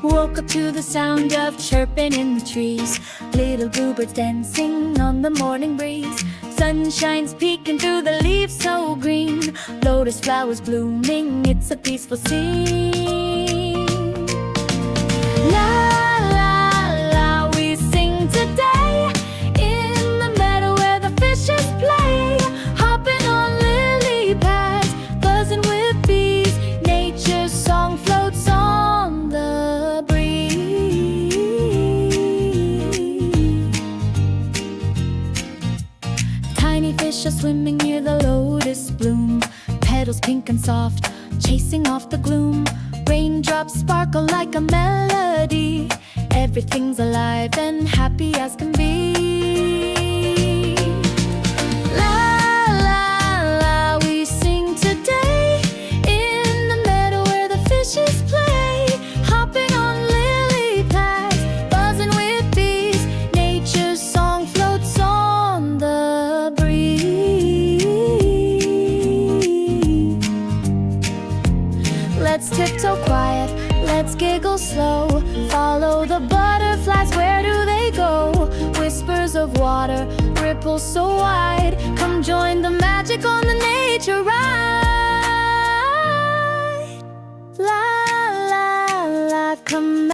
Woke up to the sound of chirping in the trees. Little bluebirds dancing on the morning breeze. Sunshine's peeking through the leaves so green. Lotus flowers blooming, it's a peaceful scene. La la la, we sing today in the meadow where the fishes play. Hopping on lily pads, buzzing with bees. Nature's song floats on the breeze. Tiny fish are swimming near the lotus bloom. Petals pink and soft, chasing off the gloom. Raindrops sparkle like a melody. Everything's alive and happy as can be. La la la, we sing today in the meadow where the fishes play. Hopping on lily pads, buzzing with bees. Nature's song floats on the breeze. Let's tiptoe quiet, let's giggle slow. Follow the butterflies, where do they go? Whispers of water, ripples so wide. Come join the magic on the nature ride. La la la, come